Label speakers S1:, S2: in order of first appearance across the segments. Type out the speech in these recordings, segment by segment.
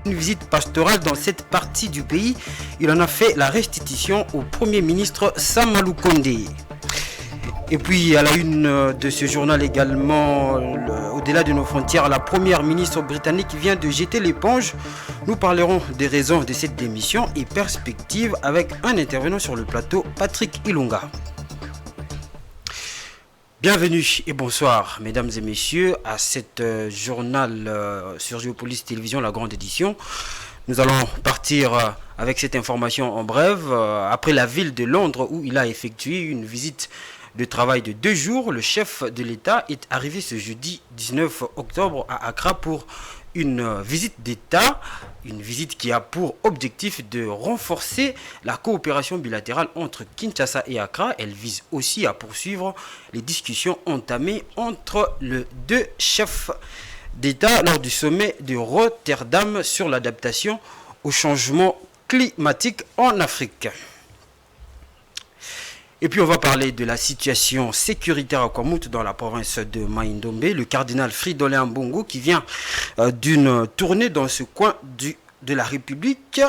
S1: Une visite pastorale dans cette partie du pays. Il en a fait la restitution au Premier ministre Sama Lukonde. Et puis à la une de ce journal également, au-delà de nos frontières, la première ministre britannique vient de jeter l'éponge. Nous parlerons des raisons de cette démission et perspectives avec un intervenant sur le plateau, Patrick Ilunga. Bienvenue et bonsoir mesdames et messieurs à cet journal sur Géopolis Télévision, la grande édition. Nous allons partir avec cette information en bref. Après la ville de Londres où il a effectué une visite de travail de 2 jours, le chef de l'État est arrivé ce jeudi 19 octobre à Accra pour une visite d'État, une visite qui a pour objectif de renforcer la coopération bilatérale entre Kinshasa et Accra. Elle vise aussi à poursuivre les discussions entamées entre les deux chefs d'État lors du sommet de Rotterdam sur l'adaptation au changement climatique en Afrique. Et puis on va parler de la situation sécuritaire à Kwamout dans la province de Mai-Ndombe. Le cardinal Fridolin Ambongo qui vient d'une tournée dans ce coin de la République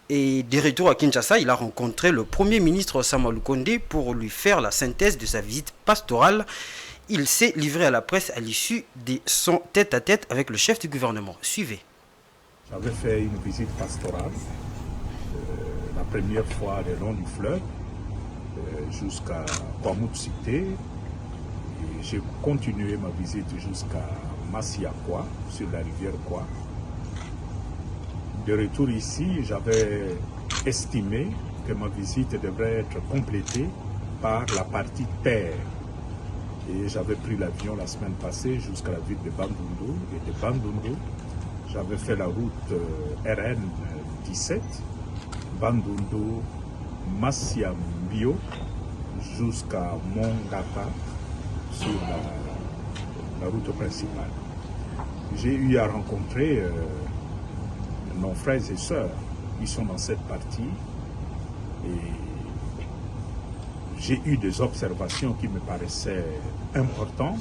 S1: et des retours à Kinshasa, il a rencontré le Premier ministre Sama Lukonde pour lui faire la synthèse de sa visite pastorale. Il s'est livré à la presse à l'issue de son tête-à-tête avec le chef du gouvernement. Suivez.
S2: J'avais fait une visite pastorale, la première fois le long du fleuve, jusqu'à Kwamout Cité. Et j'ai continué ma visite jusqu'à Massiakwa, sur la rivière Kwa. De retour ici, j'avais estimé que ma visite devrait être complétée par la partie terre. Et j'avais pris l'avion la semaine passée jusqu'à la ville de Bandundu. Et de Bandundu, j'avais fait la route RN 17, Bandundu, Massiambio, jusqu'à Mongata, sur la route principale. J'ai eu à rencontrer nos frères et sœurs qui sont dans cette partie et j'ai eu des observations qui me paraissaient importantes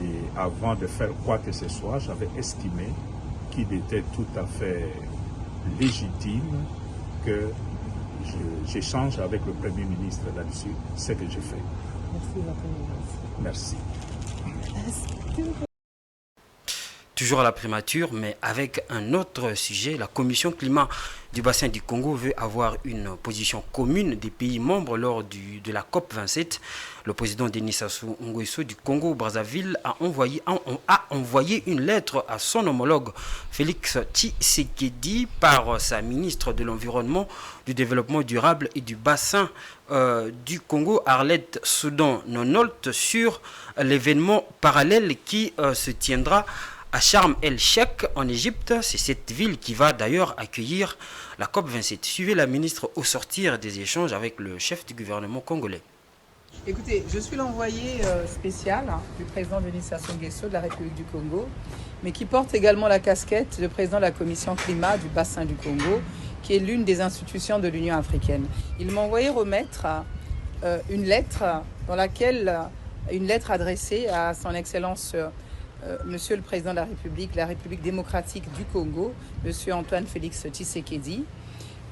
S2: et avant de faire quoi que ce soit, j'avais estimé qu'il était tout à fait légitime que j'échange avec le Premier ministre là-dessus, ce que j'ai fait. Merci.
S1: Toujours à la primature, mais avec un autre sujet, la commission climat du bassin du Congo veut avoir une position commune des pays membres lors de la COP27. Le président Denis Sassou Nguesso du Congo-Brazzaville a envoyé une lettre à son homologue Félix Tshisekedi par sa ministre de l'Environnement, du Développement durable et du bassin du Congo, Arlette Soudan-Nonolt, sur l'événement parallèle qui se tiendra à Sharm el-Sheikh en Égypte. C'est cette ville qui va d'ailleurs accueillir la COP27. Suivez la ministre au sortir des échanges avec le chef du gouvernement congolais.
S3: Écoutez, je suis l'envoyé spécial du président Denis Sassou Nguesso de la République du Congo, mais qui porte également la casquette de président de la commission climat du bassin du Congo, qui est l'une des institutions de l'Union africaine. Il m'a envoyé remettre une lettre une lettre adressée à son Excellence Monsieur le Président de la République démocratique du Congo, Monsieur Antoine Félix Tshisekedi.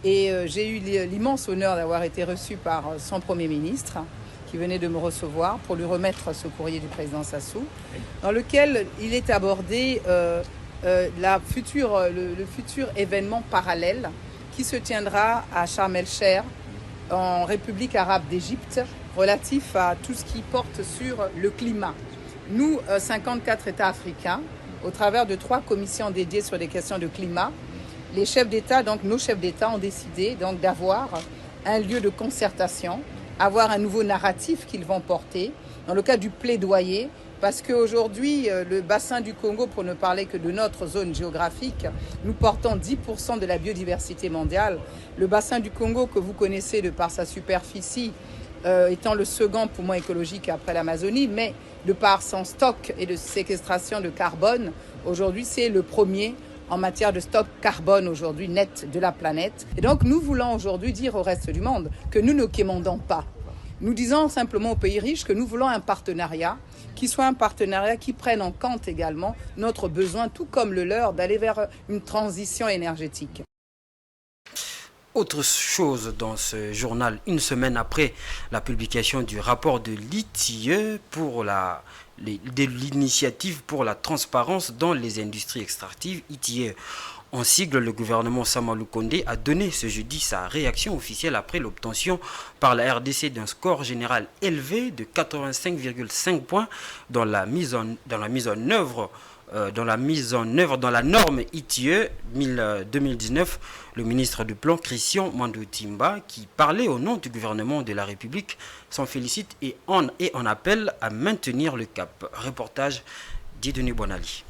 S3: Et j'ai eu l'immense honneur d'avoir été reçu par son Premier ministre, qui venait de me recevoir pour lui remettre ce courrier du président Sassou, dans lequel il est abordé le futur événement parallèle qui se tiendra à Sharm el-Sheikh, en République arabe d'Égypte, relatif à tout ce qui porte sur le climat. Nous, 54 États africains, au travers de 3 commissions dédiées sur les questions de climat, les chefs d'État, donc nos chefs d'État, ont décidé donc d'avoir un lieu de concertation, avoir un nouveau narratif qu'ils vont porter, dans le cadre du plaidoyer, parce qu'aujourd'hui, le bassin du Congo, pour ne parler que de notre zone géographique, nous portons 10% de la biodiversité mondiale. Le bassin du Congo, que vous connaissez de par sa superficie, étant le second poumon écologique après l'Amazonie, mais de par son stock et de séquestration de carbone, aujourd'hui c'est le premier en matière de stock carbone aujourd'hui net de la planète. Et donc nous voulons aujourd'hui dire au reste du monde que nous ne quémandons pas, Nous disons simplement aux pays riches que nous voulons un partenariat qui soit un partenariat qui prenne en compte également notre besoin, tout comme le leur, d'aller vers une transition énergétique.
S1: Autre chose dans ce journal, une semaine après la publication du rapport de l'ITIE de l'initiative pour la transparence dans les industries extractives, ITIE. En sigle, le gouvernement Samalou Kondé a donné ce jeudi sa réaction officielle après l'obtention par la RDC d'un score général élevé de 85,5 points dans la mise en œuvre dans la norme ITIE 2019. Le ministre du Plan, Christian Mandou Timba, qui parlait au nom du gouvernement de la République, s'en félicite et en appelle à maintenir le cap. Reportage d'Idoni Bonali.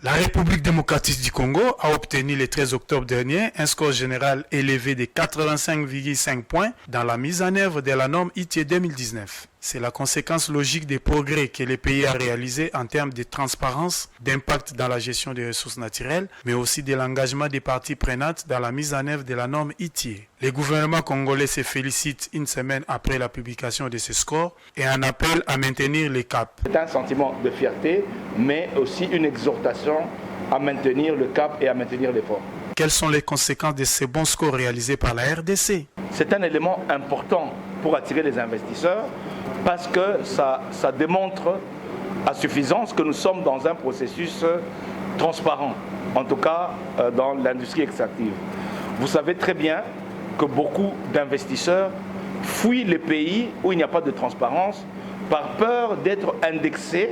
S4: La République démocratique du Congo a obtenu le 13 octobre dernier un score général élevé de 85,5 points dans la mise en œuvre de la norme ITIE 2019. C'est la conséquence logique des progrès que le pays a réalisés en termes de transparence, d'impact dans la gestion des ressources naturelles, mais aussi de l'engagement des parties prenantes dans la mise en œuvre de la norme ITIE. Le gouvernement congolais se félicite une semaine après la publication de ce score et en appelle à maintenir les caps.
S5: C'est un sentiment de fierté, mais aussi une exhortation à maintenir le cap et à maintenir l'effort.
S4: Quelles sont les conséquences de ces bons scores réalisés par la RDC?
S5: C'est un élément important pour attirer les investisseurs parce que ça démontre à suffisance que nous sommes dans un processus transparent, en tout cas dans l'industrie extractive. Vous savez très bien que beaucoup d'investisseurs fuient les pays où il n'y a pas de transparence par peur d'être indexés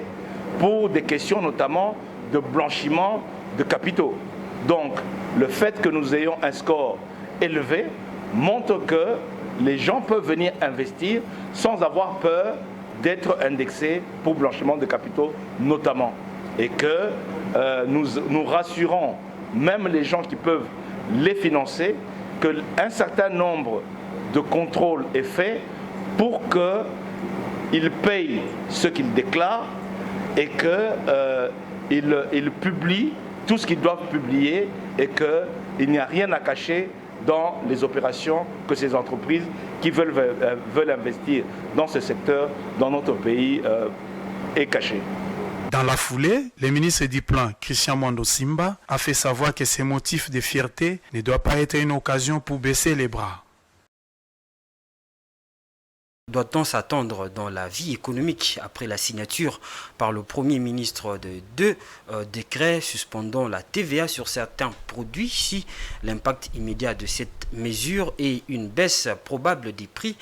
S5: pour des questions notamment de blanchiment de capitaux. Donc, le fait que nous ayons un score élevé montre que les gens peuvent venir investir sans avoir peur d'être indexés pour blanchiment de capitaux notamment. Et que nous rassurons même les gens qui peuvent les financer qu'un certain nombre de contrôles est fait pour qu'ils payent ce qu'ils déclarent et qu'ils publient tout ce qu'ils doivent publier et qu'il n'y a rien à cacher dans les opérations que ces entreprises qui veulent investir dans ce secteur, dans notre pays, est cachée.
S4: Dans la foulée, le ministre du Plan, Christian Mandou Timba, a fait savoir que ces motifs de fierté ne doivent pas être une occasion pour baisser les bras.
S1: Doit-on s'attendre dans la vie économique après la signature par le Premier ministre de deux décrets suspendant la TVA sur certains produits si l'impact immédiat de cette mesure est une baisse probable des prix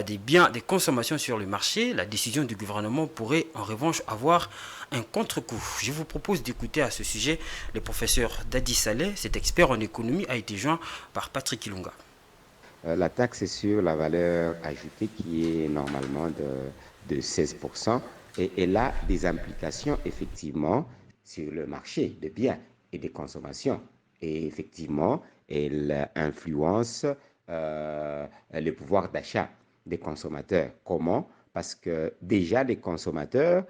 S1: des biens de consommation sur le marché? La décision du gouvernement pourrait en revanche avoir un contre-coup. Je vous propose d'écouter à ce sujet le professeur Dadi Saleh. Cet expert en économie a été joint par Patrick Ilunga.
S6: La taxe sur la valeur ajoutée qui est normalement de 16% et elle a des implications effectivement sur le marché de biens et de consommation. Et effectivement, elle influence le pouvoir d'achat des consommateurs. Comment? Parce que déjà les consommateurs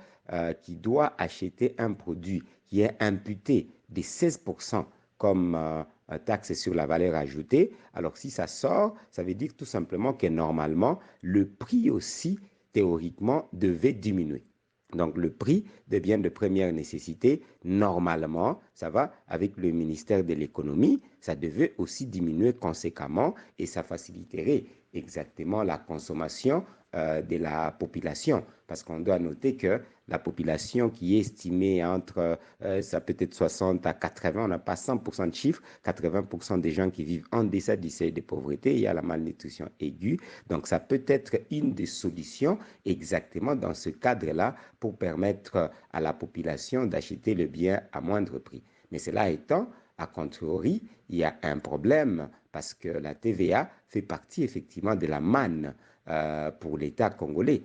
S6: qui doivent acheter un produit qui est imputé de 16% comme taxe sur la valeur ajoutée, alors si ça sort, ça veut dire tout simplement que normalement, le prix aussi, théoriquement, devait diminuer. Donc le prix des biens de première nécessité, normalement, ça va avec le ministère de l'économie, ça devait aussi diminuer conséquemment et ça faciliterait exactement la consommation de la population. Parce qu'on doit noter que la population qui est estimée entre, ça peut être 60 à 80, on n'a pas 100% de chiffres, 80% des gens qui vivent en deçà du seuil de pauvreté, il y a la malnutrition aiguë. Donc ça peut être une des solutions exactement dans ce cadre-là pour permettre à la population d'acheter le bien à moindre prix. Mais cela étant, a contrario, il y a un problème parce que la TVA fait partie effectivement de la manne pour l'État congolais.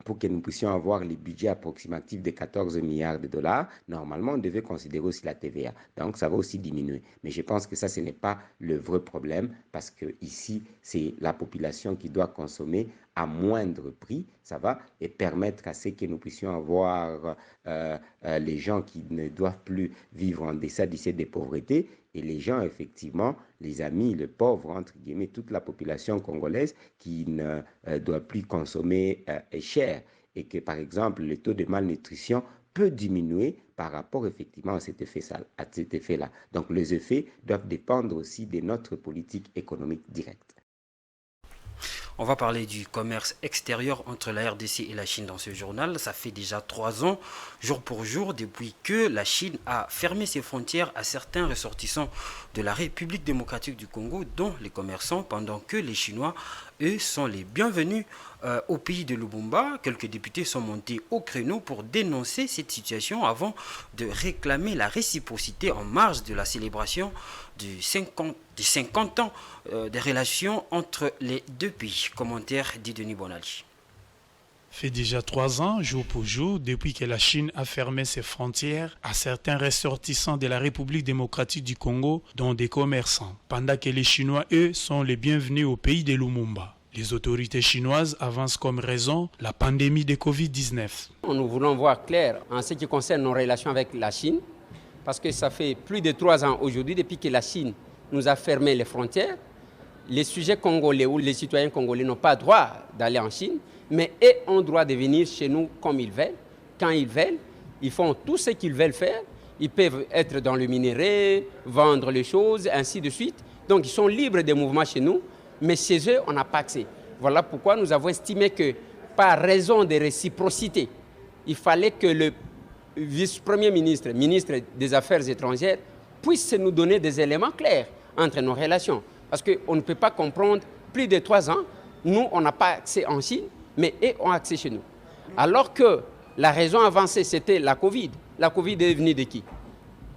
S6: Pour que nous puissions avoir les budgets approximatifs de 14 milliards de dollars, normalement, on devait considérer aussi la TVA. Donc, ça va aussi diminuer. Mais je pense que ça, ce n'est pas le vrai problème parce que ici, c'est la population qui doit consommer à moindre prix, ça va, et permettre à ce que nous puissions avoir les gens qui ne doivent plus vivre en deçà du seuil de pauvreté Et les gens, effectivement, les amis, les pauvres, entre guillemets, toute la population congolaise qui ne doit plus consommer cher et que, par exemple, le taux de malnutrition peut diminuer par rapport effectivement à cet effet-là. Donc les effets doivent dépendre aussi de notre politique économique directe.
S1: On va parler du commerce extérieur entre la RDC et la Chine dans ce journal. Ça fait déjà 3 ans, jour pour jour, depuis que la Chine a fermé ses frontières à certains ressortissants de la République démocratique du Congo, dont les commerçants, pendant que les Chinois, eux, sont les bienvenus au pays de Lubumba. Quelques députés sont montés au créneau pour dénoncer cette situation avant de réclamer la réciprocité en marge de la célébration des 50 ans des relations entre les deux pays. Commentaire d'Ideni Bonali.
S4: Fait déjà 3 ans, jour pour jour, depuis que la Chine a fermé ses frontières à certains ressortissants de la République démocratique du Congo, dont des commerçants, pendant que les Chinois, eux, sont les bienvenus au pays de Lumumba. Les autorités chinoises avancent comme raison la pandémie de Covid-19.
S7: Nous voulons voir clair en ce qui concerne nos relations avec la Chine, parce que ça fait plus de 3 ans aujourd'hui depuis que la Chine nous a fermé les frontières. Les sujets congolais ou les citoyens congolais n'ont pas droit d'aller en Chine, mais eux ont droit de venir chez nous comme ils veulent, quand ils veulent. Ils font tout ce qu'ils veulent faire. Ils peuvent être dans le minerai, vendre les choses, ainsi de suite. Donc ils sont libres de mouvement chez nous, mais chez eux, on n'a pas accès. Voilà pourquoi nous avons estimé que, par raison de réciprocité, il fallait que le vice-premier ministre, ministre des Affaires étrangères, puisse nous donner des éléments clairs entre nos relations. Parce qu'on ne peut pas comprendre, plus de 3 ans, nous, on n'a pas accès en Chine, mais eux ont accès chez nous. Alors que la raison avancée, c'était la Covid. La Covid est venue de qui?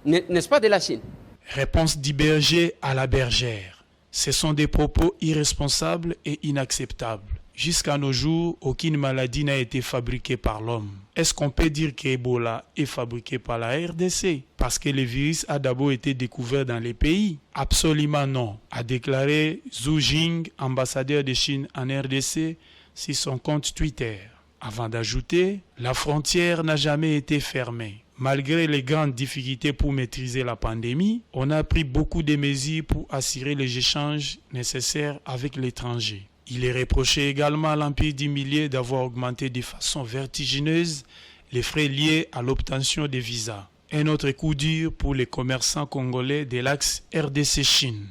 S7: N'est-ce pas de la Chine?
S4: Réponse d'Iberger à la bergère. Ce sont des propos irresponsables et inacceptables. Jusqu'à nos jours, aucune maladie n'a été fabriquée par l'homme. Est-ce qu'on peut dire qu'Ebola est fabriqué par la RDC parce que le virus a d'abord été découvert dans les pays? Absolument non, a déclaré Zhu Jing, ambassadeur de Chine en RDC, sur son compte Twitter. Avant d'ajouter, la frontière n'a jamais été fermée. Malgré les grandes difficultés pour maîtriser la pandémie, on a pris beaucoup de mesures pour assurer les échanges nécessaires avec l'étranger. Il est reproché également à l'Empire du Milieu d'avoir augmenté de façon vertigineuse les frais liés à l'obtention des visas. Un autre coup dur pour les commerçants congolais de l'axe RDC-Chine.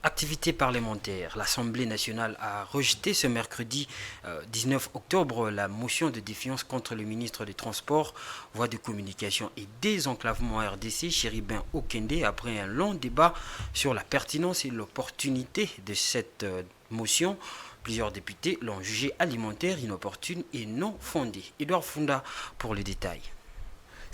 S1: Activité parlementaire. L'Assemblée nationale a rejeté ce mercredi 19 octobre la motion de défiance contre le ministre des Transports, Voies de communication et désenclavement RDC, Chéribin Okende, après un long débat sur la pertinence et l'opportunité de cette motion. Plusieurs députés l'ont jugée alimentaire, inopportune et non fondée. Edouard Funda pour les détails.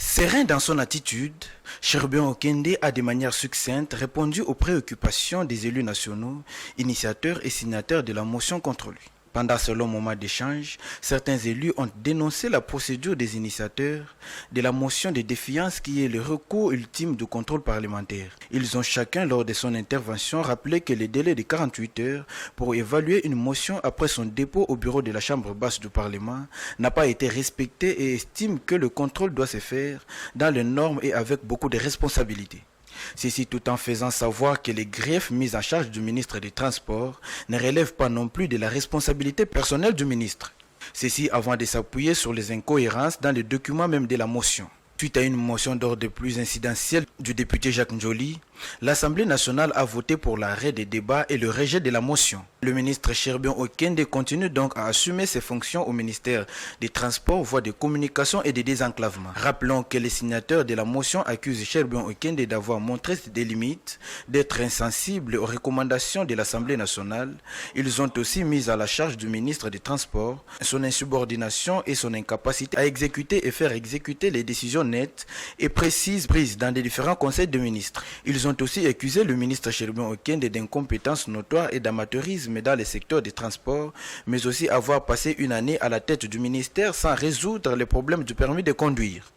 S8: Serein dans son attitude, Chéribin Okende a de manière succincte répondu aux préoccupations des élus nationaux, initiateurs et signataires de la motion contre lui. Pendant ce long moment d'échange, certains élus ont dénoncé la procédure des initiateurs de la motion de défiance qui est le recours ultime du contrôle parlementaire. Ils ont chacun, lors de son intervention, rappelé que le délai de 48 heures pour évaluer une motion après son dépôt au bureau de la Chambre basse du Parlement n'a pas été respecté et estiment que le contrôle doit se faire dans les normes et avec beaucoup de responsabilités. Ceci tout en faisant savoir que les griefs mis en charge du ministre des Transports ne relèvent pas non plus de la responsabilité personnelle du ministre. Ceci avant de s'appuyer sur les incohérences dans les documents même de la motion. Suite à une motion d'ordre plus incidentielle du député Jacques Njoli, l'Assemblée nationale a voté pour l'arrêt des débats et le rejet de la motion. Le ministre Chéribin Okende continue donc à assumer ses fonctions au ministère des Transports, Voies de communication et des désenclavements. Rappelons que les signataires de la motion accusent Chéribin Okende d'avoir montré des limites, d'être insensible aux recommandations de l'Assemblée nationale. Ils ont aussi mis à la charge du ministre des Transports son insubordination et son incapacité à exécuter et faire exécuter les décisions nettes et précises prises dans les différents conseils de ministres. Ils ont aussi accusé le ministre Chéribin Okende d'incompétence notoire et d'amateurisme dans le secteur des transports, mais aussi avoir passé une année à la tête du ministère sans résoudre les problèmes du permis de conduire.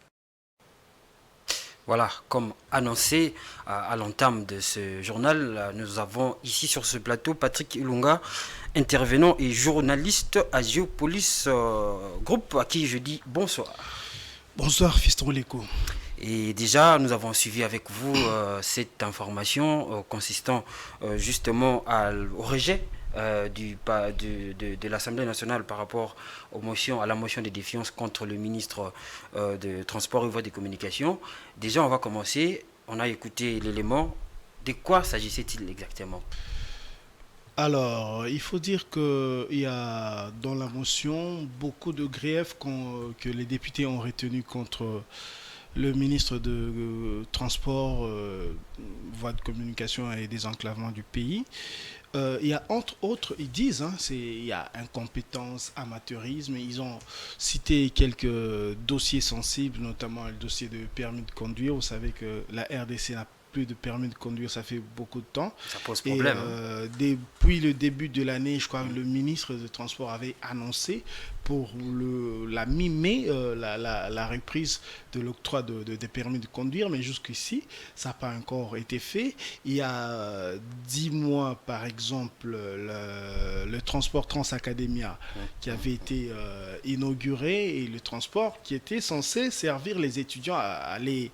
S1: Voilà, comme annoncé à l'entame de ce journal, nous avons ici sur ce plateau Patrick Ilunga, intervenant et journaliste à Géopolis Group, à qui je dis bonsoir.
S9: Bonsoir, Fiston Leko.
S1: Et déjà, nous avons suivi avec vous cette information consistant justement au rejet de l'Assemblée nationale par rapport à la motion de défiance contre le ministre de Transport et Voies des Communications. Déjà, on va commencer. On a écouté l'élément. De quoi s'agissait-il exactement?
S9: Alors, il faut dire qu'il y a dans la motion beaucoup de griefs que les députés ont retenus contre le ministre de Transport, Voies de Communication et Désenclavement du pays. Il y a entre autres, ils disent, il y a incompétence, amateurisme. Ils ont cité quelques dossiers sensibles, notamment le dossier de permis de conduire. Vous savez que la RDC n'a plus de permis de conduire, ça fait beaucoup de temps.
S1: Ça pose problème.
S9: Depuis le début de l'année, je crois que le ministre de Transport avait annoncé pour la mi-mai la reprise de l'octroi des permis de conduire, mais jusqu'ici, ça n'a pas encore été fait. Il y a 10 mois, par exemple, le transport Transacademia qui avait été inauguré, et le transport qui était censé servir les étudiants à aller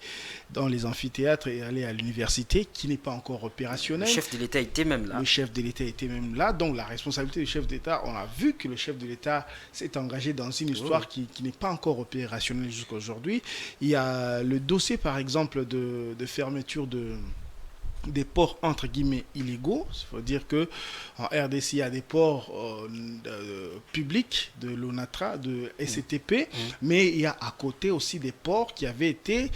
S9: dans les amphithéâtres et aller à l'université, qui n'est pas encore opérationnel.
S1: Le chef de l'État était même là.
S9: Le chef de l'État était même là, donc la responsabilité du chef d'État, on a vu que le chef de l'État s'est engagé dans une histoire qui n'est pas encore opérationnelle jusqu'à aujourd'hui. Il y a le dossier, par exemple, de fermeture des ports entre guillemets illégaux. Il faut dire que en RDC, il y a des ports publics de l'ONATRA, de SCTP, mais il y a à côté aussi des ports qui avaient été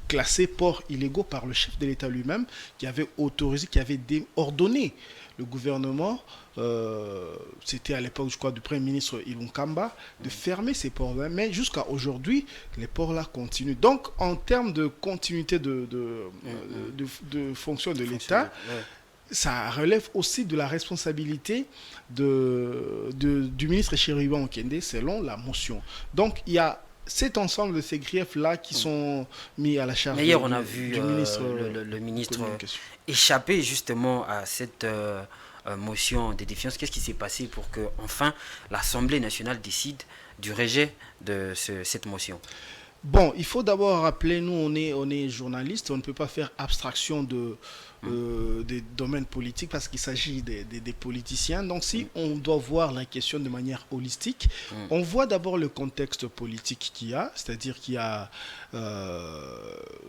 S9: classés ports illégaux par le chef de l'État lui-même, qui avait autorisé, qui avait ordonné le gouvernement, c'était à l'époque, je crois, du Premier ministre Ilunkamba, de fermer ces ports-là. Mais jusqu'à aujourd'hui, les ports-là continuent. Donc, en termes de continuité de fonction de l'État, ça relève aussi de la responsabilité du ministre Chérubin Okende, selon la motion. Donc, il y a cet ensemble de ces griefs-là qui sont mis à la charge
S1: du ministre. Mais hier, on a vu le ministre échapper justement à cette motion de défiance. Qu'est-ce qui s'est passé pour que enfin l'Assemblée nationale décide du rejet de cette motion?
S9: Bon, il faut d'abord rappeler, nous on est journalistes, on ne peut pas faire abstraction des domaines politiques parce qu'il s'agit des politiciens. Donc si on doit voir la question de manière holistique, on voit d'abord le contexte politique qu'il y a, c'est-à-dire qu'il y a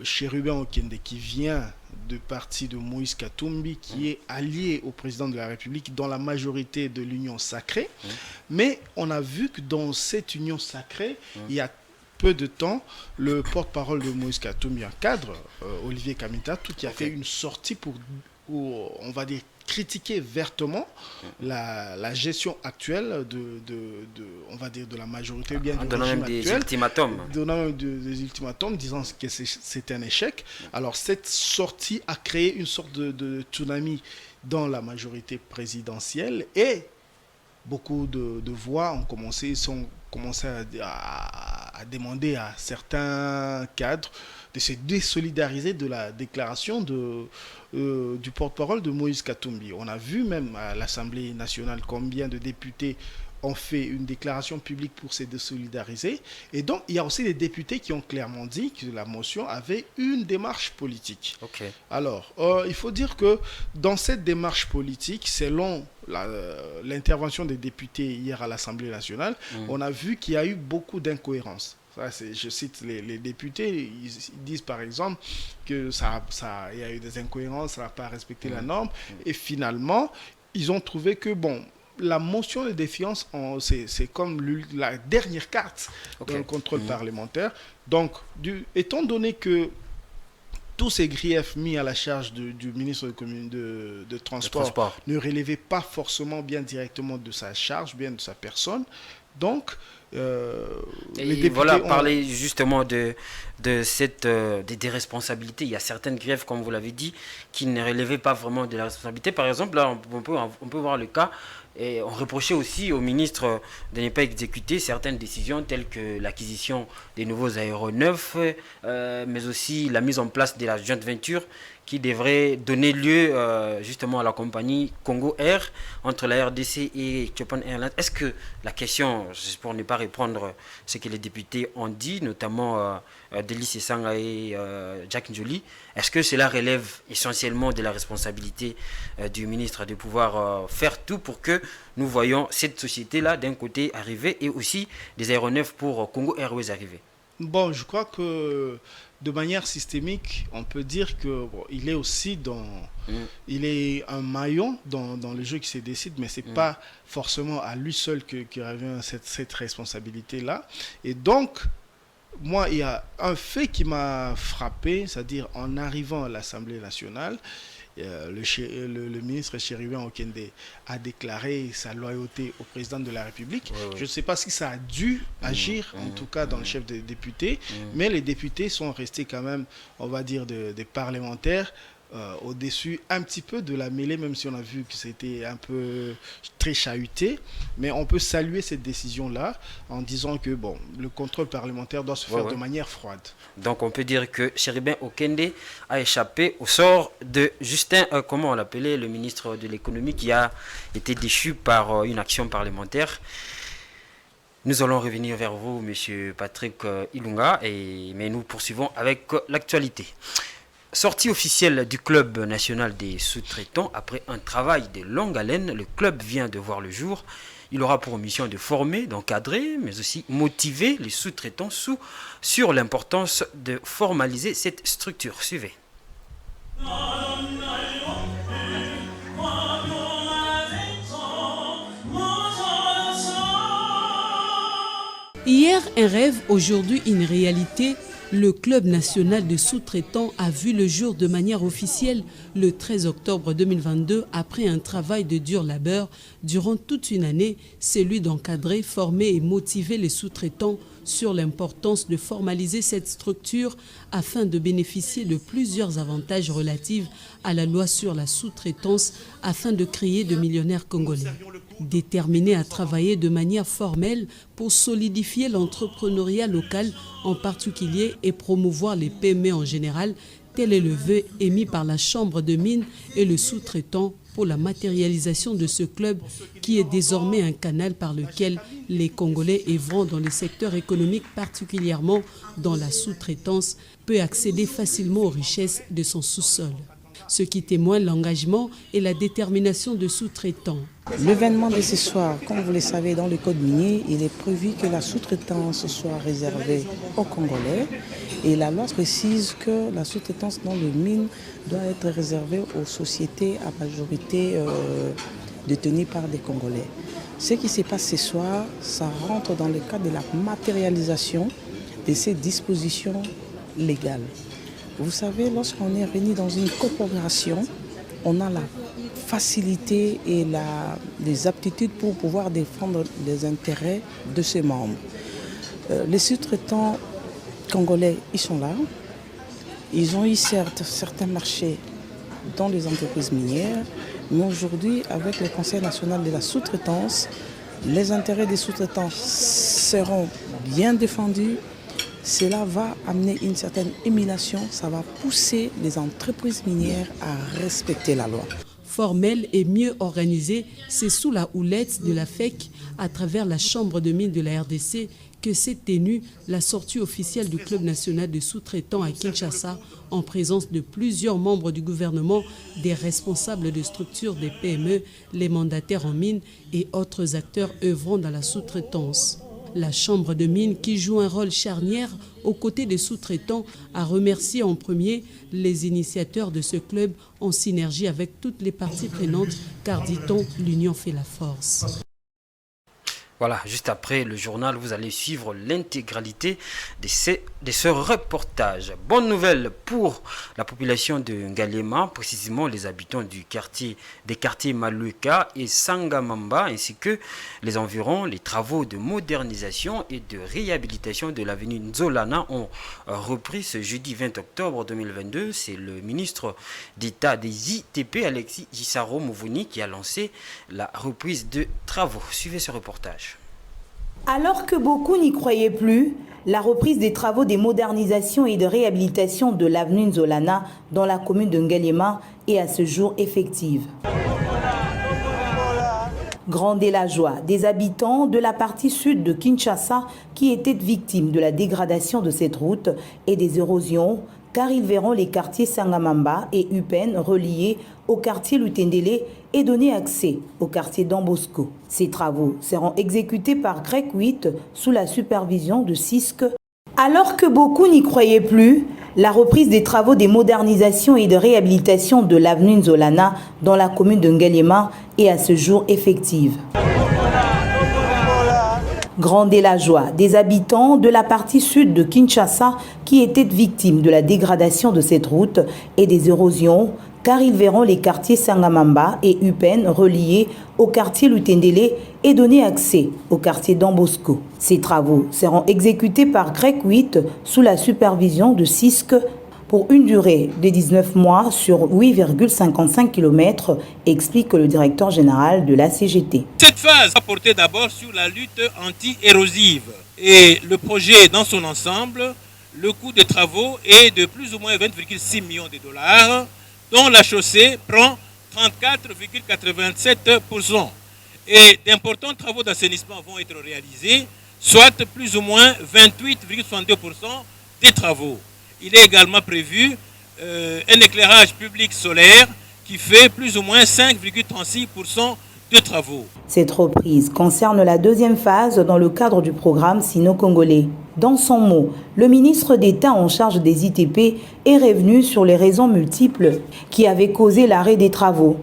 S9: Chérubin Okende qui vient de parti de Moïse Katumbi, qui est allié au président de la République dans la majorité de l'Union sacrée. Mais on a vu que dans cette Union sacrée, il y a peu de temps, le porte-parole de Moïse Katumbi, un cadre, Olivier Kamitatou, qui a fait une sortie pour, on va dire, critiquer vertement la gestion actuelle on va dire, de la majorité, bien du régime actuel, donnant même des ultimatums, disant que c'est un échec. Alors cette sortie a créé une sorte de tsunami dans la majorité présidentielle, et beaucoup de voix ont commencé à demander à certains cadres de se désolidariser de la déclaration du porte-parole de Moïse Katumbi. On a vu même à l'Assemblée nationale combien de députés ont fait une déclaration publique pour se désolidariser. Et donc, il y a aussi des députés qui ont clairement dit que la motion avait une démarche politique.
S1: Okay.
S9: Alors, il faut dire que dans cette démarche politique, selon l'intervention des députés hier à l'Assemblée nationale, on a vu qu'il y a eu beaucoup d'incohérences. Je cite les députés, ils disent par exemple que il y a eu des incohérences, ça n'a pas respecté la norme, et finalement, ils ont trouvé que, bon, la motion de défiance, c'est comme la dernière carte dans le contrôle parlementaire. Donc, étant donné que tous ces griefs mis à la charge du ministre de Transport ne relevaient pas forcément bien directement de sa charge, bien de sa personne, donc
S1: les députés voilà, parler justement des responsabilités. Il y a certaines griefs, comme vous l'avez dit, qui ne relevaient pas vraiment de la responsabilité. Par exemple, là, on peut voir le cas, et on reprochait aussi au ministre de ne pas exécuter certaines décisions telles que l'acquisition des nouveaux aéronefs, mais aussi la mise en place de la joint venture qui devrait donner lieu justement à la compagnie Congo Air entre la RDC et Japan Airlines. Est-ce que la question, pour ne pas reprendre ce que les députés ont dit, notamment Délice Sanga et Jack Njoli. Est-ce que cela relève essentiellement de la responsabilité du ministre de pouvoir faire tout pour que nous voyons cette société-là d'un côté arriver et aussi des aéronefs pour Congo Airways arriver?
S9: Bon, je crois que de manière systémique, on peut dire que il est aussi il est un maillon dans le jeu qui se décide, mais c'est pas forcément à lui seul que revient cette responsabilité-là. Et donc, moi, il y a un fait qui m'a frappé, c'est-à-dire en arrivant à l'Assemblée nationale, le ministre Chérubin Okende a déclaré sa loyauté au président de la République. Je ne sais pas si ça a dû agir, en tout cas dans le chef des députés, mais les députés sont restés quand même, on va dire, des parlementaires au-dessus un petit peu de la mêlée, même si on a vu que c'était un peu très chahuté. Mais on peut saluer cette décision-là en disant que bon, le contrôle parlementaire doit se faire de manière froide.
S1: Donc on peut dire que Chérubin Okende a échappé au sort de Justin, comment on l'appelait, le ministre de l'économie, qui a été déchu par une action parlementaire. Nous allons revenir vers vous, monsieur Patrick Ilunga, mais nous poursuivons avec l'actualité. Sortie officielle du club national des sous-traitants, après un travail de longue haleine, le club vient de voir le jour. Il aura pour mission de former, d'encadrer, mais aussi motiver les sous-traitants sur l'importance de formaliser cette structure. Suivez.
S10: Hier, un rêve, aujourd'hui une réalité. Le club national de sous-traitants a vu le jour de manière officielle le 13 octobre 2022 après un travail de dur labeur durant toute une année, celui d'encadrer, former et motiver les sous-traitants sur l'importance de formaliser cette structure afin de bénéficier de plusieurs avantages relatifs à la loi sur la sous-traitance afin de créer de millionnaires congolais. Déterminé à travailler de manière formelle pour solidifier l'entrepreneuriat local en particulier et promouvoir les PME en général, tel est le vœu émis par la Chambre de mines et le sous-traitant pour la matérialisation de ce club qui est désormais un canal par lequel les Congolais œuvrant dans le secteur économique, particulièrement dans la sous-traitance, peut accéder facilement aux richesses de son sous-sol. Ce qui témoigne l'engagement et la détermination de sous-traitants.
S11: L'événement de ce soir, comme vous le savez, dans le code minier, il est prévu que la sous-traitance soit réservée aux Congolais. Et la loi précise que la sous-traitance dans les mines doit être réservée aux sociétés à majorité détenues par des Congolais. Ce qui se passe ce soir, ça rentre dans le cadre de la matérialisation de ces dispositions légales. Vous savez, lorsqu'on est réuni dans une coopération, on a la facilité et les aptitudes pour pouvoir défendre les intérêts de ses membres. Les sous-traitants congolais, ils sont là. Ils ont eu certes certains marchés dans les entreprises minières, mais aujourd'hui, avec le Conseil national de la sous-traitance, les intérêts des sous-traitants seront bien défendus. Cela va amener une certaine émulation, ça va pousser les entreprises minières à respecter la loi.
S10: Formel et mieux organisé, c'est sous la houlette de la FEC, à travers la Chambre de mines de la RDC, que s'est tenue la sortie officielle du Club national de sous-traitants à Kinshasa, en présence de plusieurs membres du gouvernement, des responsables de structures des PME, les mandataires en mines et autres acteurs œuvrant dans la sous-traitance. La Chambre de mines, qui joue un rôle charnière aux côtés des sous-traitants, a remercié en premier les initiateurs de ce club en synergie avec toutes les parties prenantes, car, dit-on, l'union fait la force.
S1: Voilà, juste après le journal, vous allez suivre l'intégralité de ce reportage. Bonne nouvelle pour la population de Ngalema, précisément les habitants des quartiers Maluka et Sangamamba, ainsi que les environs. Les travaux de modernisation et de réhabilitation de l'avenue Nzolana ont repris ce jeudi 20 octobre 2022. C'est le ministre d'État des ITP, Alexis Gisaro Mouvouni, qui a lancé la reprise de travaux. Suivez ce reportage.
S12: Alors que beaucoup n'y croyaient plus, la reprise des travaux de modernisation et de réhabilitation de l'avenue Nzolana dans la commune de Ngalema est à ce jour effective. Grande est la joie des habitants de la partie sud de Kinshasa qui étaient victimes de la dégradation de cette route et des érosions, car ils verront les quartiers Sangamamba et Upen reliés au quartier Lutendele et donner accès au quartier d'Ambosco. Ces travaux seront exécutés par Grec 8 sous la supervision de CISC. Alors que beaucoup n'y croyaient plus, la reprise des travaux de modernisation et de réhabilitation de l'avenue Nzolana dans la commune de Ngaliema est à ce jour effective. Grande est la joie des habitants de la partie sud de Kinshasa qui étaient victimes de la dégradation de cette route et des érosions, car ils verront les quartiers Sangamamba et Upen reliés au quartier Lutendele et donner accès au quartier d'Ambosco. Ces travaux seront exécutés par Grec 8 sous la supervision de CISC pour une durée de 19 mois sur 8,55 km, explique le directeur général de la CGT.
S13: Cette phase a porté d'abord sur la lutte anti-érosive et le projet dans son ensemble, le coût des travaux est de plus ou moins 20,6 millions de dollars, dont la chaussée prend 34,87%. Et d'importants travaux d'assainissement vont être réalisés, soit plus ou moins 28,62% des travaux. Il est également prévu un éclairage public solaire qui fait plus ou moins 5,36% de travaux.
S12: Cette reprise concerne la deuxième phase dans le cadre du programme sino-congolais. Dans son mot, le ministre d'État en charge des ITP est revenu sur les raisons multiples qui avaient causé l'arrêt des travaux.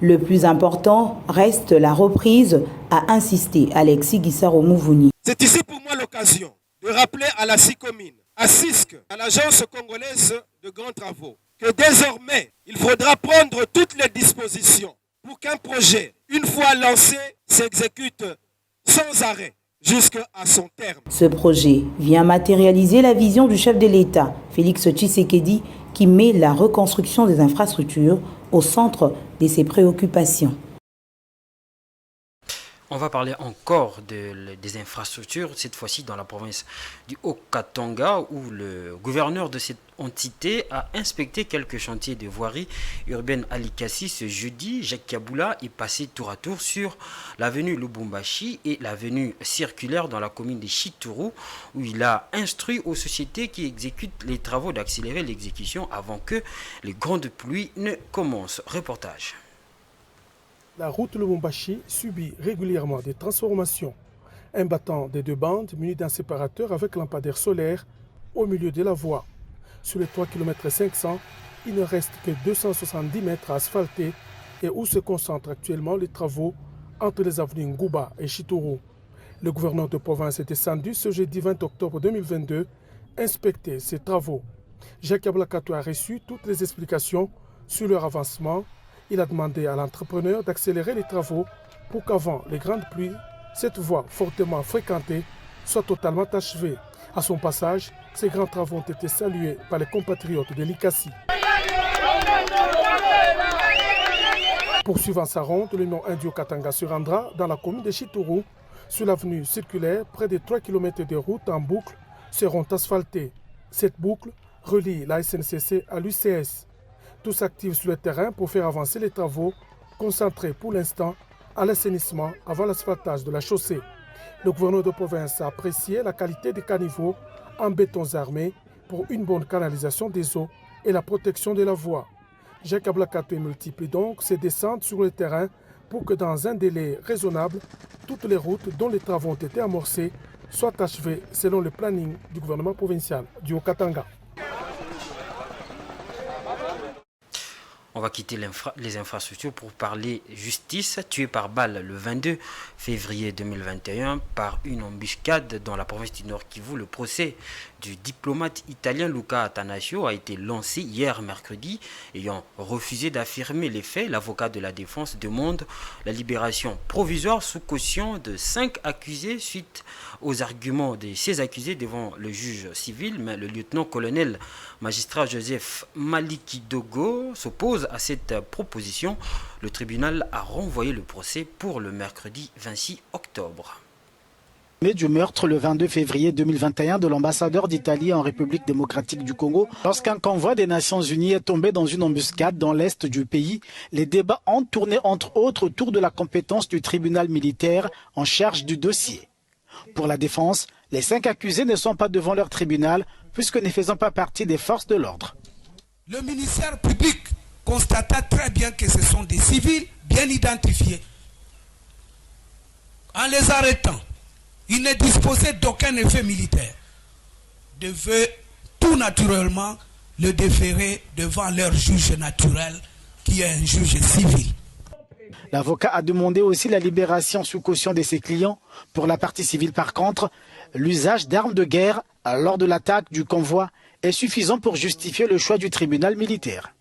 S12: Le plus important reste la reprise, a insisté Alexis Guissaro-Mouvouni.
S14: C'est ici pour moi l'occasion de rappeler à la CICOMINE, à CISC, à l'Agence congolaise de grands travaux, que désormais, il faudra prendre toutes les dispositions pour qu'un projet, une fois lancé, s'exécute sans arrêt jusqu'à son terme.
S12: Ce projet vient matérialiser la vision du chef de l'État, Félix Tshisekedi, qui met la reconstruction des infrastructures au centre de ses préoccupations.
S1: On va parler encore des infrastructures, cette fois-ci dans la province du Haut-Katanga, où le gouverneur de cette entité a inspecté quelques chantiers de voirie urbaine à Likasi ce jeudi. Jacques Kaboula est passé tour à tour sur l'avenue Lubumbashi et l'avenue circulaire dans la commune de Chituru, où il a instruit aux sociétés qui exécutent les travaux d'accélérer l'exécution avant que les grandes pluies ne commencent. Reportage.
S15: La route Lubumbashi subit régulièrement des transformations. Un battant des deux bandes muni d'un séparateur avec lampadaire solaire au milieu de la voie. Sur les 3,5 km, il ne reste que 270 mètres à asphalter et où se concentrent actuellement les travaux entre les avenues Ngouba et Chituru. Le gouverneur de province est descendu ce jeudi 20 octobre 2022 inspecter ces travaux. Jacques Ablakato a reçu toutes les explications sur leur avancement. Il a demandé à l'entrepreneur d'accélérer les travaux pour qu'avant les grandes pluies, cette voie fortement fréquentée soit totalement achevée. À son passage, ces grands travaux ont été salués par les compatriotes de Likasi. Poursuivant sa ronde, l'Union Indio-Katanga se rendra dans la commune de Chituru, sur l'avenue circulaire, près de 3 km de route en boucle seront asphaltées. Cette boucle relie la SNCC à l'UCS. Tous s'activent sur le terrain pour faire avancer les travaux, concentrés pour l'instant à l'assainissement avant l'asphaltage de la chaussée. Le gouverneur de province a apprécié la qualité des caniveaux en bétons armés pour une bonne canalisation des eaux et la protection de la voie. Jacques Ablakato multiplie donc ses descentes sur le terrain pour que dans un délai raisonnable, toutes les routes dont les travaux ont été amorcés soient achevées selon le planning du gouvernement provincial du Haut-Katanga.
S1: On va quitter les infrastructures pour parler justice. Tué par balle le 22 février 2021 par une embuscade dans la province du Nord Kivu, le procès du diplomate italien Luca Attanasio a été lancé hier mercredi. Ayant refusé d'affirmer les faits, l'avocat de la défense demande la libération provisoire sous caution de 5 accusés suite aux arguments de ces accusés devant le juge civil. Mais le lieutenant-colonel magistrat Joseph Malikidogo s'oppose à cette proposition. Le tribunal a renvoyé le procès pour le mercredi 26 octobre.
S16: Du meurtre le 22 février 2021 de l'ambassadeur d'Italie en République démocratique du Congo, lorsqu'un convoi des Nations Unies est tombé dans une embuscade dans l'est du pays, les débats ont tourné entre autres autour de la compétence du tribunal militaire en charge du dossier. Pour la défense, les 5 accusés ne sont pas devant leur tribunal puisque ne faisant pas partie des forces de l'ordre.
S17: Le ministère public constata très bien que ce sont des civils bien identifiés. En les arrêtant, ils ne disposaient d'aucun effet militaire. Devaient tout naturellement le déférer devant leur juge naturel, qui est un juge civil.
S16: L'avocat a demandé aussi la libération sous caution de ses clients. Pour la partie civile, par contre, l'usage d'armes de guerre lors de l'attaque du convoi est suffisant pour justifier le choix du tribunal militaire.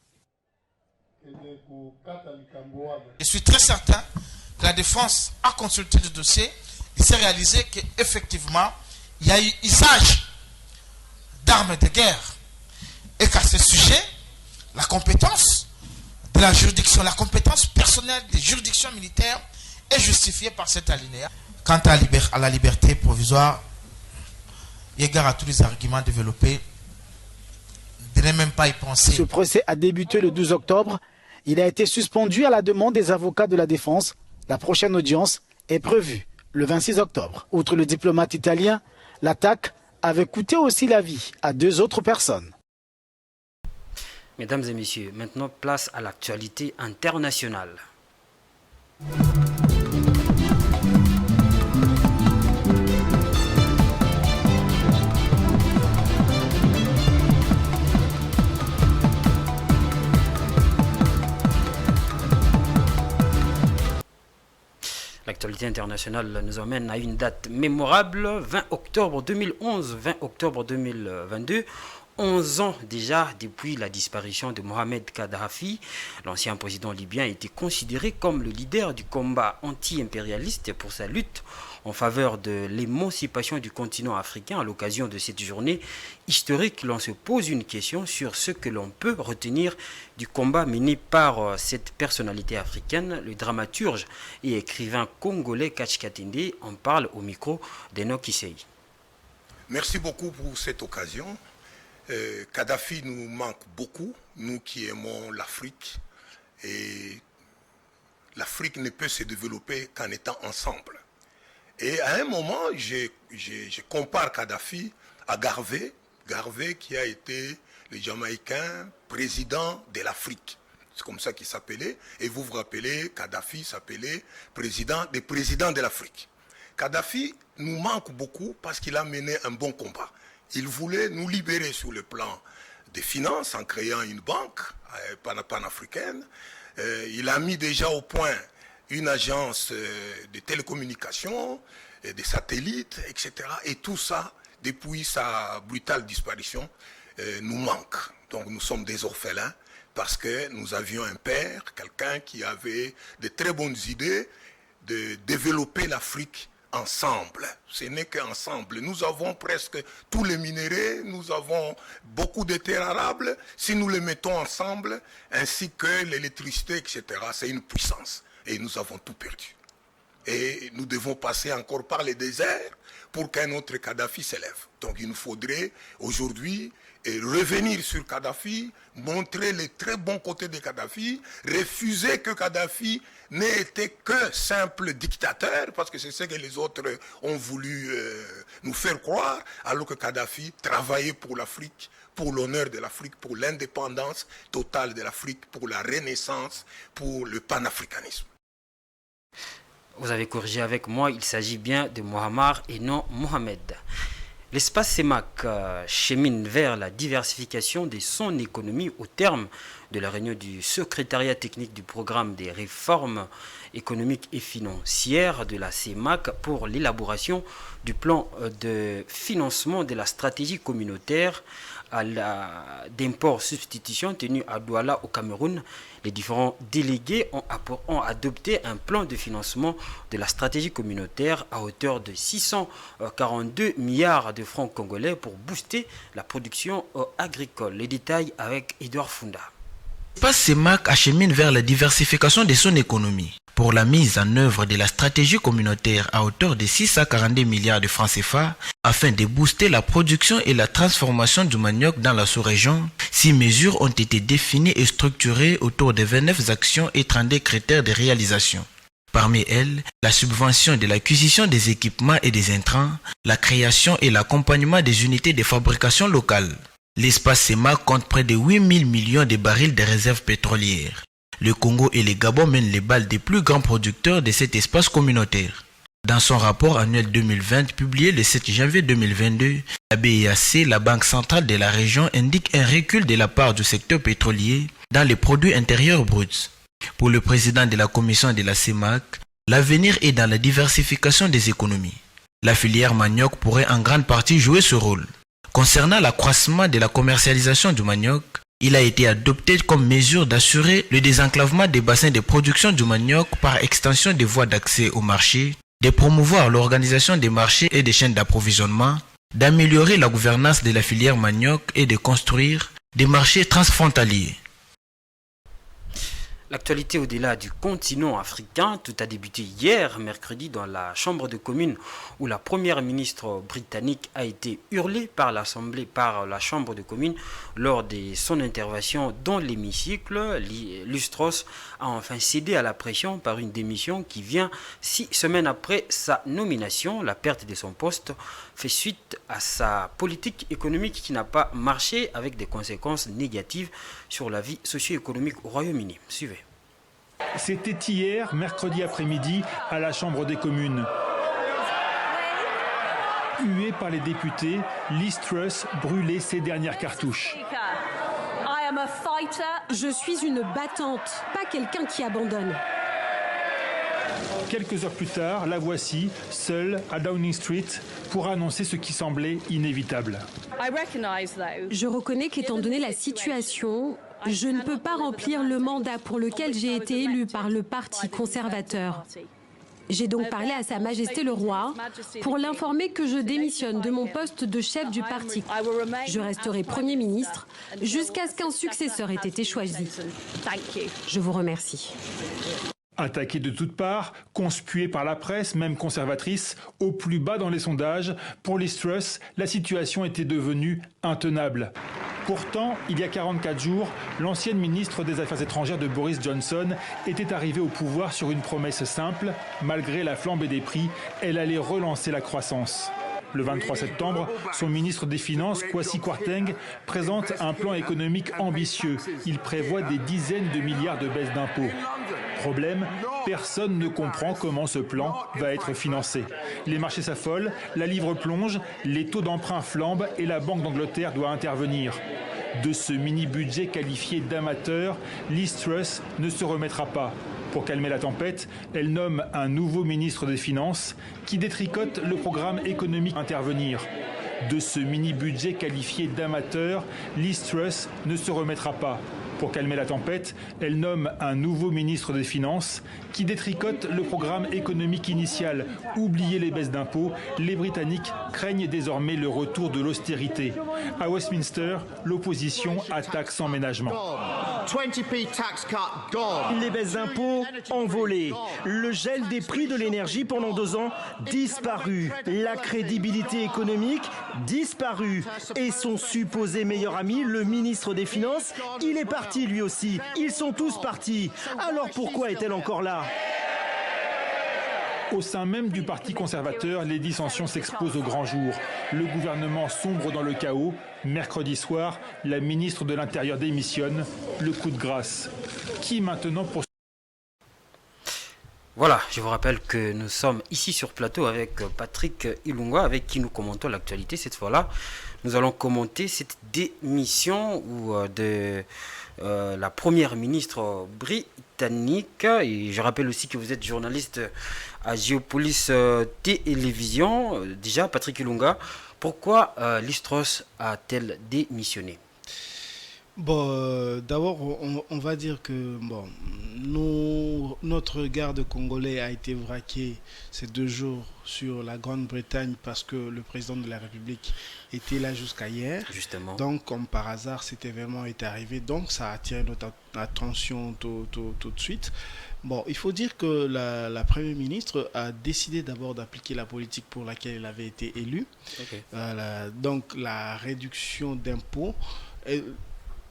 S18: Je suis très certain que la défense a consulté le dossier. Il s'est réalisé qu'effectivement, il y a eu usage d'armes de guerre. Et qu'à ce sujet, la compétence de la juridiction, la compétence personnelle des juridictions militaires est justifiée par cet alinéa. Quant à la liberté provisoire, égard à tous les arguments développés, je n'ai même pas y penser.
S16: Ce procès a débuté le 12 octobre. Il a été suspendu à la demande des avocats de la défense. La prochaine audience est prévue le 26 octobre. Outre le diplomate italien, l'attaque avait coûté aussi la vie à 2 autres personnes.
S1: Mesdames et messieurs, maintenant place à l'actualité internationale. L'actualité internationale nous emmène à une date mémorable, 20 octobre 2011, 20 octobre 2022. 11 ans déjà depuis la disparition de Mohamed Kadhafi, l'ancien président libyen était considéré comme le leader du combat anti-impérialiste pour sa lutte en faveur de l'émancipation du continent africain. À l'occasion de cette journée historique, l'on se pose une question sur ce que l'on peut retenir du combat mené par cette personnalité africaine. Le dramaturge et écrivain congolais Kach Katende en parle au micro d'Enoch Issei.
S19: Merci beaucoup pour cette occasion. Kadhafi nous manque beaucoup, nous qui aimons l'Afrique, et l'Afrique ne peut se développer qu'en étant ensemble. Et à un moment, je compare Kadhafi à Garvey qui a été le Jamaïcain président de l'Afrique. C'est comme ça qu'il s'appelait, et vous vous rappelez, Kadhafi s'appelait président de l'Afrique. Kadhafi nous manque beaucoup parce qu'il a mené un bon combat. Il voulait nous libérer sur le plan des finances en créant une banque panafricaine. Il a mis déjà au point une agence de télécommunications, des satellites, etc. Et tout ça, depuis sa brutale disparition, nous manque. Donc nous sommes des orphelins parce que nous avions un père, quelqu'un qui avait de très bonnes idées de développer l'Afrique ensemble. Ce n'est qu'ensemble. Nous avons presque tous les minéraux, nous avons beaucoup de terres arables. Si nous les mettons ensemble, ainsi que l'électricité, etc., c'est une puissance. Et nous avons tout perdu. Et nous devons passer encore par les déserts pour qu'un autre Kadhafi s'élève. Donc il nous faudrait aujourd'hui revenir sur Kadhafi, montrer les très bons côtés de Kadhafi, refuser que Kadhafi n'ait été que simple dictateur, parce que c'est ce que les autres ont voulu nous faire croire, alors que Kadhafi travaillait pour l'Afrique, pour l'honneur de l'Afrique, pour l'indépendance totale de l'Afrique, pour la renaissance, pour le panafricanisme.
S1: Vous avez corrigé avec moi, il s'agit bien de Mohamed et non Mohamed. L'espace CEMAC chemine vers la diversification de son économie au terme de la réunion du secrétariat technique du programme des réformes économiques et financières de la CEMAC pour l'élaboration du plan de financement de la stratégie communautaire d'import-substitution tenue à Douala au Cameroun. Les différents délégués ont adopté un plan de financement de la stratégie communautaire à hauteur de 642 milliards de francs congolais pour booster la production agricole. Les détails avec Edouard Funda.
S20: L'espace CEMAC achemine vers la diversification de son économie.
S8: pour la mise en œuvre de la stratégie communautaire à hauteur de 642 milliards de francs CFA afin de booster la production et la transformation du manioc dans la sous-région. 6 mesures ont été définies et structurées autour de 29 actions et 32 critères de réalisation. Parmi elles, la subvention de l'acquisition des équipements et des intrants, la création et l'accompagnement des unités de fabrication locales. L'espace SEMA compte près de 8 000 millions de barils de réserves pétrolières. Le Congo et le Gabon mènent les balles des plus grands producteurs de cet espace communautaire. Dans son rapport annuel 2020 publié le 7 janvier 2022, la BEAC, la Banque centrale de la région, indique un recul de la part du secteur pétrolier dans les produits intérieurs bruts. Pour le président de la commission de la CEMAC, l'avenir est dans la diversification des économies. La filière manioc pourrait en grande partie jouer ce rôle. Concernant l'accroissement de la commercialisation du manioc, il a été adopté comme mesure d'assurer le désenclavement des bassins de production du manioc par extension des voies d'accès au marché, de promouvoir l'organisation des marchés et des chaînes d'approvisionnement, d'améliorer la gouvernance de la filière manioc et de construire des marchés transfrontaliers.
S1: L'actualité au-delà du continent africain, tout a débuté hier, mercredi, dans la Chambre de communes où la première ministre britannique a été hurlée par l'Assemblée, par la Chambre de communes lors de son intervention dans l'hémicycle. Liz Truss a enfin cédé à la pression par une démission qui vient 6 semaines après sa nomination. La perte de son poste fait suite à sa politique économique qui n'a pas marché, avec des conséquences négatives sur la vie socio-économique au Royaume-Uni. Suivez.
S20: C'était hier, mercredi après-midi, à la Chambre des communes. Huée par les députés, Liz Truss brûlait ses dernières cartouches.
S21: Je suis une battante, pas quelqu'un qui abandonne.
S20: Quelques heures plus tard, la voici, seule à Downing Street, pour annoncer ce qui semblait inévitable.
S21: Je reconnais qu'étant donné la situation, je ne peux pas remplir le mandat pour lequel j'ai été élu par le Parti conservateur. J'ai donc parlé à Sa Majesté le Roi pour l'informer que je démissionne de mon poste de chef du parti. Je resterai Premier ministre jusqu'à ce qu'un successeur ait été choisi. Je vous remercie.
S20: Attaqué de toutes parts, conspué par la presse, même conservatrice, au plus bas dans les sondages, pour Liz Truss, la situation était devenue intenable. Pourtant, il y a 44 jours, l'ancienne ministre des Affaires étrangères de Boris Johnson était arrivée au pouvoir sur une promesse simple. Malgré la flambée des prix, elle allait relancer la croissance. Le 23 septembre, son ministre des Finances, Kwasi Kwarteng, présente un plan économique ambitieux. Il prévoit des dizaines de milliards de baisses d'impôts. Problème, personne ne comprend comment ce plan va être financé. Les marchés s'affolent, la livre plonge, les taux d'emprunt flambent et la Banque d'Angleterre doit intervenir. De ce mini-budget qualifié d'amateur, Liz Truss ne se remettra pas. Pour calmer la tempête, elle nomme un nouveau ministre des Finances qui détricote le programme économique à intervenir. De ce mini-budget qualifié d'amateur, Liz Truss ne se remettra pas. Pour calmer la tempête, elle nomme un nouveau ministre des Finances qui détricote le programme économique initial. Oubliez les baisses d'impôts, les Britanniques craignent désormais le retour de l'austérité. À Westminster, l'opposition attaque sans ménagement.
S22: Les baisses d'impôts envolées. Le gel des prix de l'énergie pendant 2 ans disparu. La crédibilité économique disparue. Et son supposé meilleur ami, le ministre des Finances, il est parti lui aussi. Ils sont tous partis. Alors pourquoi est-elle encore là ?
S20: Au sein même du Parti conservateur, les dissensions s'exposent au grand jour. Le gouvernement sombre dans le chaos. Mercredi soir, la ministre de l'Intérieur démissionne. Le coup de grâce. Qui maintenant pour...
S1: Voilà, je vous rappelle que nous sommes ici sur plateau avec Patrick Ilunga, avec qui nous commentons l'actualité. Cette fois-là, nous allons commenter cette démission de la première ministre britannique. Et je rappelle aussi que vous êtes journaliste à Géopolis Télévision. Déjà, Patrick Ilunga, pourquoi Liz Truss a-t-elle démissionné ?
S9: Bon, d'abord, on va dire que bon, notre garde congolais a été braqué ces 2 jours sur la Grande-Bretagne parce que le président de la République était là jusqu'à hier.
S1: Justement.
S9: Donc, comme par hasard, cet événement est arrivé. Donc, ça a attiré notre attention tout de suite. Bon, il faut dire que la Première ministre a décidé d'abord d'appliquer la politique pour laquelle elle avait été élue.
S1: Okay.
S9: Donc, la réduction d'impôts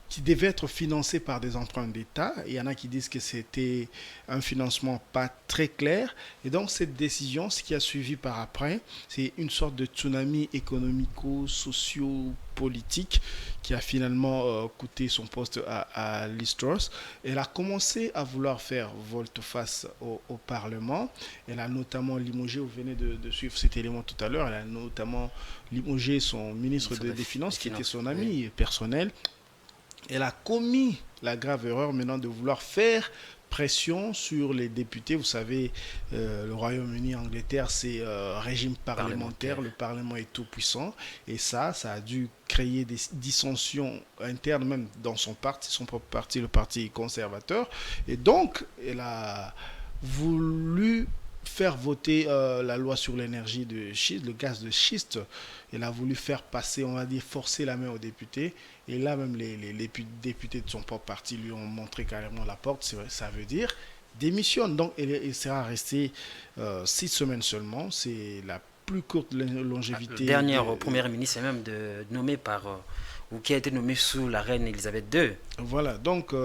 S9: qui devait être financé par des emprunts d'État. Il y en a qui disent que c'était un financement pas très clair. Et donc, cette décision, ce qui a suivi par après, c'est une sorte de tsunami économico-socio-politique qui a finalement coûté son poste à Liz Truss. Elle a commencé à vouloir faire volte-face au Parlement. Elle a notamment limogé, vous venez de suivre cet élément tout à l'heure, elle a notamment limogé son ministre des Finances, qui était son ami personnel. Elle a commis la grave erreur maintenant de vouloir faire pression sur les députés. Vous savez, le Royaume-Uni, Angleterre, c'est régime parlementaire. Le Parlement est tout puissant. Et ça a dû créer des dissensions internes, même dans son propre parti, le Parti conservateur. Et donc, elle a voulu faire voter la loi sur l'énergie de schiste, le gaz de schiste. Elle a voulu faire passer, on va dire, forcer la main aux députés. Et là, même les députés de son propre parti lui ont montré carrément la porte. Ça veut dire démissionne. Donc, elle sera restée 6 semaines seulement. C'est la plus courte longévité.
S1: La dernière première ministre, c'est même nommée ou qui a été nommée sous la reine Elisabeth II.
S9: Voilà, donc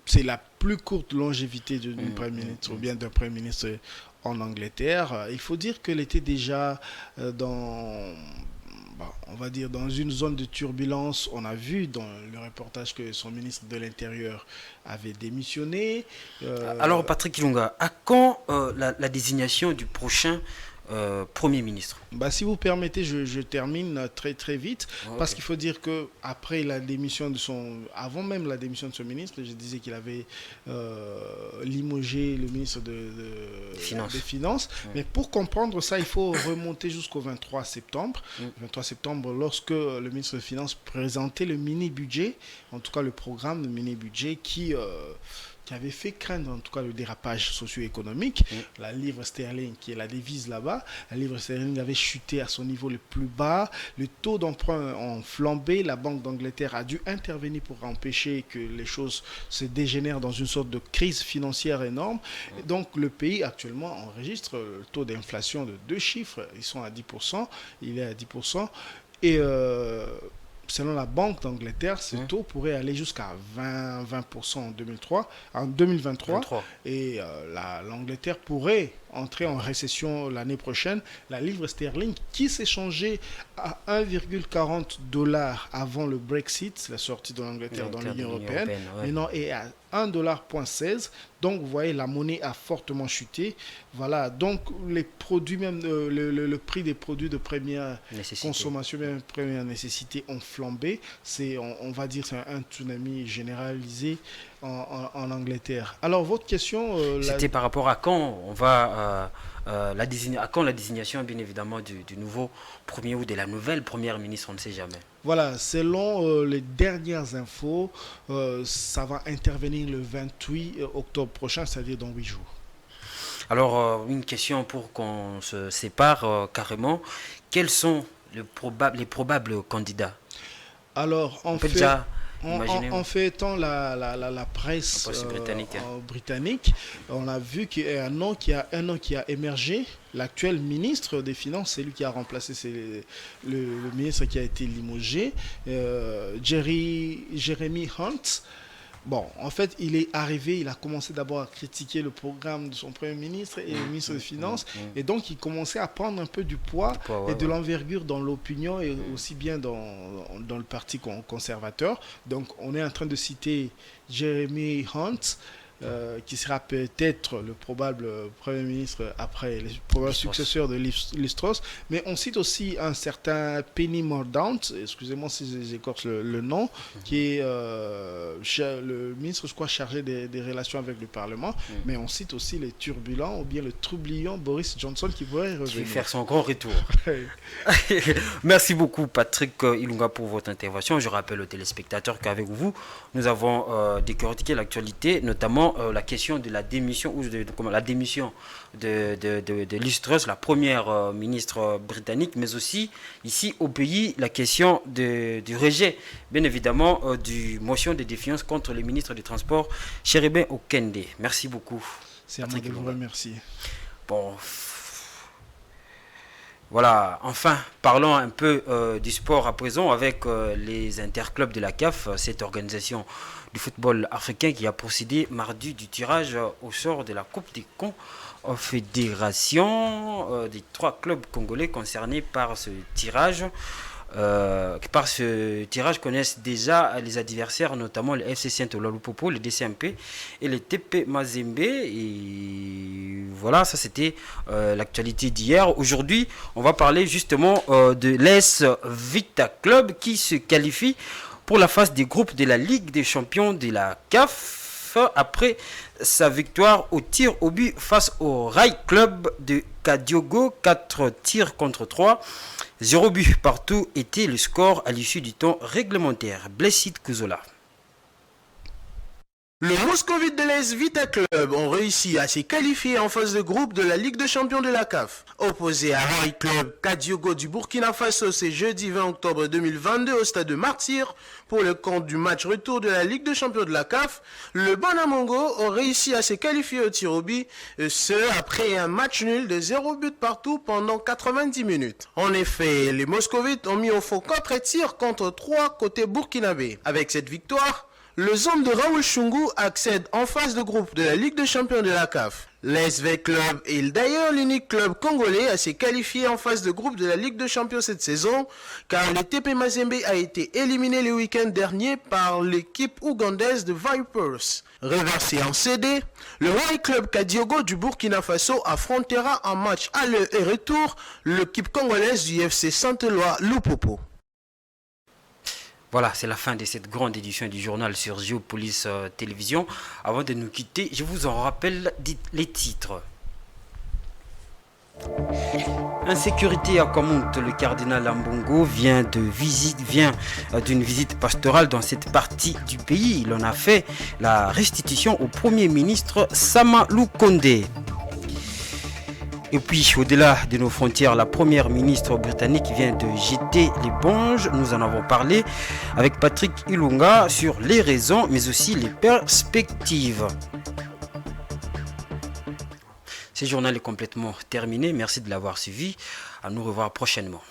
S9: c'est la plus courte longévité d'une première ministre ou bien d'un premier ministre en Angleterre. Il faut dire qu'elle était déjà on va dire dans une zone de turbulence. On a vu dans le reportage que son ministre de l'Intérieur avait démissionné.
S1: Alors Patrick Ilunga, à quand la désignation du prochain Premier ministre?
S9: Si vous permettez, je termine très très vite, parce qu'il faut dire que après la démission avant même la démission de son ministre, je disais qu'il avait limogé le ministre des Finances. Mais pour comprendre ça, il faut remonter jusqu'au 23 septembre. 23 septembre, lorsque le ministre des Finances présentait le mini-budget, en tout cas le programme de mini-budget qui avait fait craindre en tout cas le dérapage socio-économique. La livre sterling, qui est la devise là-bas, la livre sterling avait chuté à son niveau le plus bas, le taux d'emprunt ont flambé, la Banque d'Angleterre a dû intervenir pour empêcher que les choses se dégénèrent dans une sorte de crise financière énorme. Et donc le pays actuellement enregistre le taux d'inflation de 2 chiffres, ils sont à 10%, il est à 10%, et selon la Banque d'Angleterre, ce taux pourrait aller jusqu'à 20% en 2023. Et l'Angleterre pourrait entrer en récession l'année prochaine. La livre sterling, qui s'est changée à 1,40 $ avant le Brexit, la sortie de l'Angleterre dans l'Union européenne, maintenant est à 1,16 $. Donc, vous voyez, la monnaie a fortement chuté. Voilà, donc les produits, même le prix des produits de première consommation, même première nécessité, ont flambé. On va dire c'est un tsunami généralisé en Angleterre. Alors, votre question...
S1: C'était par rapport à quand on va... la désignation, bien évidemment, du nouveau premier ou de la nouvelle première ministre, on ne sait jamais.
S9: Voilà, selon les dernières infos, ça va intervenir le 28 octobre prochain, c'est-à-dire dans 8 jours.
S1: Alors, une question pour qu'on se sépare carrément. Quels sont les probables candidats?
S9: Alors, en fait, étant la presse britannique, on a vu qu'il y a un nom qui a émergé. L'actuel ministre des Finances, c'est lui qui a remplacé le ministre qui a été limogé, Jeremy Hunt. Bon, en fait, il est arrivé, il a commencé d'abord à critiquer le programme de son Premier ministre et le ministre des Finances. Et donc, il commençait à prendre un peu du poids et de l'envergure dans l'opinion et aussi bien dans le parti conservateur. Donc, on est en train de citer Jeremy Hunt. qui sera peut-être le probable Premier ministre après, le probable successeur de Liz-Truss. Mais on cite aussi un certain Penny Mordaunt, excusez-moi si j'écorche le nom, qui est le ministre, je crois, chargé des relations avec le Parlement. Mais on cite aussi le turbulent ou bien le troublion Boris Johnson qui pourrait revenir.
S1: Qui va faire son grand retour. Merci beaucoup Patrick Ilunga pour votre intervention. Je rappelle aux téléspectateurs qu'avec vous, nous avons décortiqué l'actualité, notamment la question de la démission de Liz Truss, la première ministre britannique, mais aussi ici au pays la question du rejet, bien évidemment, du motion de défiance contre le ministre des Transports, Cherubin Okende. Merci beaucoup.
S9: C'est à moi de vous remercier.
S1: Bon. Voilà, enfin, parlons un peu du sport à présent avec les interclubs de la CAF, cette organisation du football africain qui a procédé mardi du tirage au sort de la Coupe des Confédérations des 3 clubs congolais concernés par ce tirage. Connaissent déjà les adversaires, notamment le FC Saint-Ola-Lupopo, le DCMP et le TP Mazembe. Et voilà, ça c'était l'actualité d'hier. Aujourd'hui, on va parler justement de l'AS Vita Club qui se qualifie pour la phase des groupes de la Ligue des champions de la CAF après sa victoire au tir au but face au Rai Club de Kadiogo, 4 tirs contre 3. 0 but partout était le score à l'issue du temps réglementaire. Blessed Kuzola.
S2: Le Moscovite de l'AS Vita Club ont réussi à se qualifier en phase de groupe de la Ligue des champions de la CAF. Opposé à Rai Club Kadiogo du Burkina Faso, c'est jeudi 20 octobre 2022 au stade de Martyr pour le compte du match retour de la Ligue des champions de la CAF. Le Bonamongo ont réussi à se qualifier au tir au but, ce après un match nul de 0 but partout pendant 90 minutes. En effet, les Moscovites ont mis au fond 4 tirs contre 3 côté burkinabé. Avec cette victoire, le homme de Raoul Chungu accède en phase de groupe de la Ligue des champions de la CAF. L'ASV Club est d'ailleurs l'unique club congolais à se qualifier en phase de groupe de la Ligue des champions cette saison, car le TP Mazembe a été éliminé le week-end dernier par l'équipe ougandaise de Vipers. Reversé en CD, le Rai Club Kadiogo du Burkina Faso affrontera en match aller et retour l'équipe congolaise du FC Saint-Eloi-Lupopo.
S1: Voilà, c'est la fin de cette grande édition du journal sur Géopolis Télévision. Avant de nous quitter, je vous en rappelle les titres. Insécurité à Kwamout, le cardinal Ambongo vient d'une visite pastorale dans cette partie du pays. Il en a fait la restitution au Premier ministre Sama Lukonde. Et puis, au-delà de nos frontières, la première ministre britannique vient de jeter l'éponge. Nous en avons parlé avec Patrick Ilunga sur les raisons, mais aussi les perspectives. Ce journal est complètement terminé. Merci de l'avoir suivi. À nous revoir prochainement.